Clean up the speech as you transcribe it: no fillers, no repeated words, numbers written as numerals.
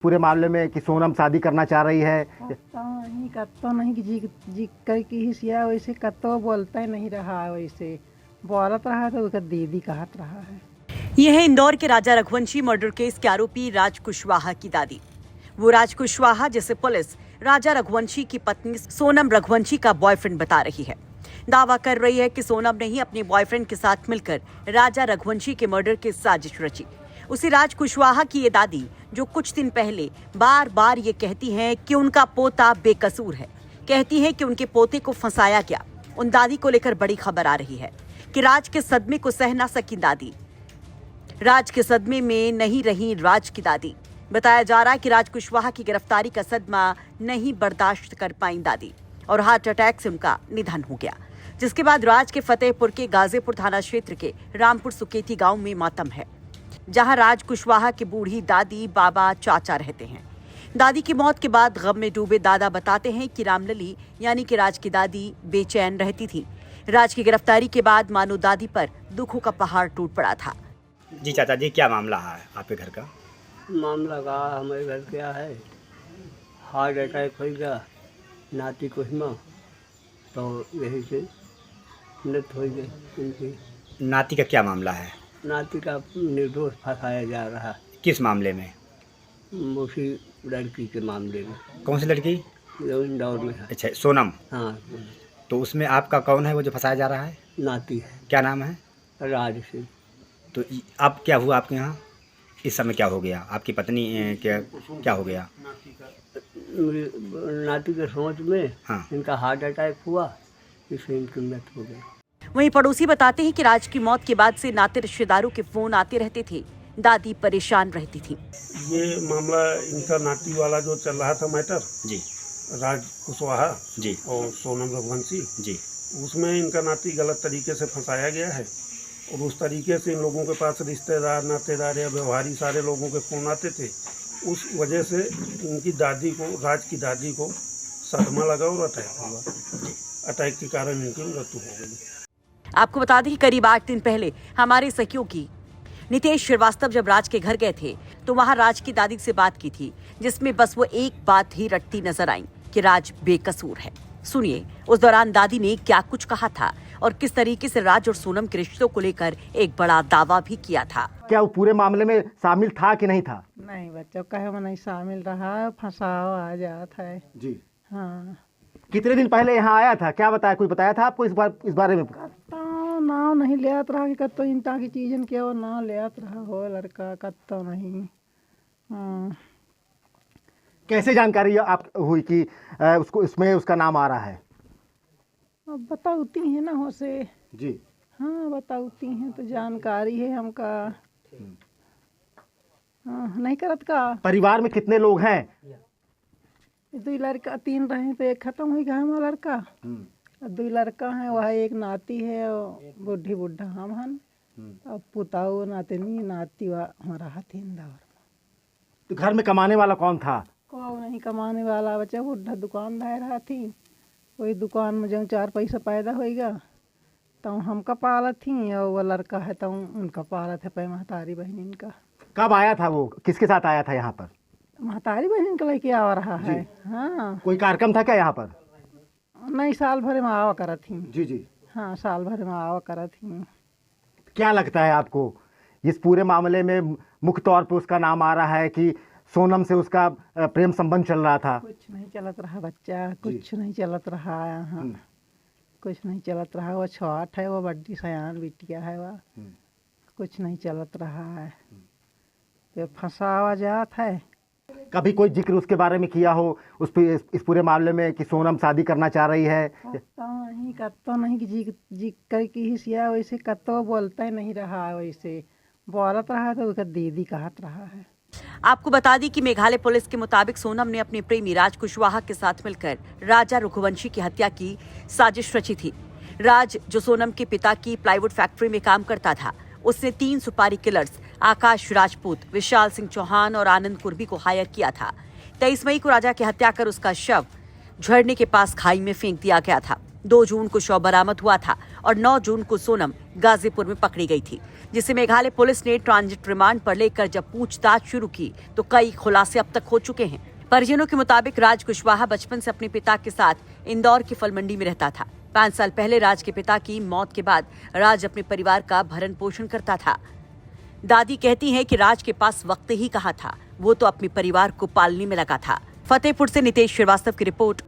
पूरे मामले में कि सोनम शादी करना चाह रही है। कत्तो नहीं कि जी कर की हिस्सा वैसे कत्तो बोलता ही नहीं रहा है, वैसे बोलत रहा है तो उसका दीदी कहत रहा है। यह है इंदौर के राजा रघुवंशी मर्डर केस के आरोपी राज कुशवाहा की दादी। वो राज कुशवाहा जिसे पुलिस राजा रघुवंशी की पत्नी सोनम रघुवंशी का बॉयफ्रेंड बता रही है, दावा कर रही है कि सोनम ने ही अपने बॉयफ्रेंड के साथ मिलकर राजा रघुवंशी के मर्डर की साजिश रची। उसी राज कुशवाहा की ये दादी जो कुछ दिन पहले बार बार ये कहती हैं कि उनका पोता बेकसूर है, कहती है कि उनके पोते को फंसाया गया। उन दादी को लेकर बड़ी खबर आ रही है कि राज के सदमे को सह ना सकी दादी। राज के सदमे में नहीं रही राज की दादी। बताया जा रहा है कि राज कुशवाहा की गिरफ्तारी का सदमा नहीं बर्दाश्त कर पाई दादी और हार्ट अटैक से उनका निधन हो गया, जिसके बाद राज के फतेहपुर के गाजीपुर थाना क्षेत्र के रामपुर सुकेती गांव में मातम है, जहां राज कुशवाहा की बूढ़ी दादी बाबा चाचा रहते हैं। दादी की मौत के बाद गम में डूबे दादा बताते हैं कि रामलली यानी कि राज की दादी बेचैन रहती थी। राज की गिरफ्तारी के बाद मानो दादी पर दुखों का पहाड़ टूट पड़ा था। जी चाचा जी, क्या मामला है आपके घर का? मामला का हमारे घर क्या है, हार्ट अटैक हो गया नाती को हिमा, तो यही से मृत हो गई उनकी। नाती का क्या मामला है? नाती का निर्दोष फंसाया जा रहा, किस मामले में? उसी लड़की के मामले में। कौन सी लड़की? जो इंदौर में है। अच्छा, सोनम। हाँ, तो उसमें आपका कौन है वो जो फंसाया जा रहा है? नाती है। क्या नाम है? राज सिंह। तो अब क्या हुआ आपके यहाँ? इस समय क्या हो गया? आपकी पत्नी क्या हो गया? नाती के सोच में हाँ। इनका हार्ट अटैक हुआ, इससे इनकी मृत हो गई। वहीं पड़ोसी बताते हैं कि राज की मौत के बाद से नाते रिश्तेदारों के फोन आते रहते थे, दादी परेशान रहती थी। ये मामला इनका नाती वाला जो चल रहा था मैटर जी, राज कुशवाहा जी और सोनम रघुवंशी, जी। उसमें इनका नाती गलत तरीके से फंसाया गया है और उस तरीके से इन लोगों के पास रिश्तेदार नातेदार या व्यवहारी सारे लोगों के फ़ोन आते थे। उस वजह से इनकी दादी को, राज की दादी को सदमा लगा और अटैक हुआ। अटैक के कारण इनकी मृत्यु हो गई। आपको बता दें कि करीब 8 दिन पहले हमारे सहयोगी नितेश श्रीवास्तव जब राज के घर गए थे तो वहां राज की दादी से बात की थी, जिसमें बस वो एक बात ही रटती नजर आई कि राज बेकसूर है। सुनिए उस दौरान दादी ने क्या कुछ कहा था और किस तरीके से राज और सोनम के रिश्तों को लेकर एक बड़ा दावा भी किया था। क्या वो पूरे मामले में शामिल था कि नहीं था? नहीं बच्चों कहे वो नहीं शामिल रहा, फंसाओ आ जाता है जी हाँ। कितने दिन पहले यहाँ आया था? क्या बताया, कुछ बताया था आपको इस बारे में? नाव नहीं लियात रहा कि कत्तो इंता की चीजन के वो ना लियात रहा हो लड़का, कत्तो नहीं। हाँ। कैसे जानकारी आप हुई कि उसको इसमें उसका नाम आ रहा है? अब बताती हैं ना हो से जी हाँ, बताती हैं तो जानकारी है हमका। हाँ, नहीं करत का। परिवार में कितने लोग हैं? 2 लड़का 3 रहे तो एक खत्म हो गया हमारा लड़का, 2 लड़का हैं, वह एक नाती है और बूढ़ी बुढ़ा हम हन, अब पुताऊ नातनी नाती हमारा हाथी इंदौर। तो घर में कमाने वाला कौन था? को नहीं कमाने वाला, बच्चा बुढ़ा दुकानदार हाथी, वही दुकान में जो 4 पैसा पैदा होएगा तो हमका पालत थी, और वो लड़का है तो उनका पालत है पे महतारी बहन इनका। कब आया था वो? किसके साथ आया था यहाँ पर? महतारी बहन का लेके आ रहा है। हाँ, कोई कार्यक्रम था क्या यहाँ पर? नहीं, साल भर में आवा करत थी। जी जी। हाँ, साल भर में आवा करत थी। क्या लगता है आपको इस पूरे मामले में मुख्य तौर पे उसका नाम आ रहा है कि सोनम से उसका प्रेम संबंध चल रहा था? कुछ नहीं चलत रहा बच्चा, कुछ नहीं चलत रहा यहाँ, कुछ नहीं चलत रहा। वो छोट है, वो बड्डी सयान बिटिया है, वह कुछ नहीं चलत रहा है, तो फंसावा जात है। कभी कोई जिक्र उसके बारे में किया हो उस पे इस पूरे मामले में कि सोनम शादी करना चाह रही है? कत्तो नहीं कि जी कर की हिस्सा वैसे कत्तो बोलता ही नहीं रहा है, वैसे बोलत रहा तो उसका दीदी कहत रहा है। आपको बता दी कि मेघालय पुलिस के मुताबिक सोनम ने अपने प्रेमी राज कुशवाहा के साथ मिलकर राजा रघुवंशी की हत्या की साजिश रची थी। राज जो सोनम के पिता की प्लाईवुड फैक्ट्री में काम करता था, उसने 3 सुपारी किलर्स आकाश राजपूत, विशाल सिंह चौहान और आनंद कुर्बी को हायर किया था। 23 मई को राजा की हत्या कर उसका शव झरने के पास खाई में फेंक दिया गया था। 2 जून को शव बरामद हुआ था और 9 जून को सोनम गाजीपुर में पकड़ी गई थी, जिसे मेघालय पुलिस ने ट्रांजिट रिमांड पर लेकर जब पूछताछ शुरू की तो कई खुलासे अब तक हो चुके हैं। परिजनों के मुताबिक राज कुशवाहा बचपन से अपने पिता के साथ इंदौर की फल मंडी में रहता था। 5 साल पहले राज के पिता की मौत के बाद राज अपने परिवार का भरण पोषण करता था। दादी कहती हैं कि राज के पास वक्त ही कहाँ था, वो तो अपने परिवार को पालने में लगा था। फतेहपुर से नितेश श्रीवास्तव की रिपोर्ट।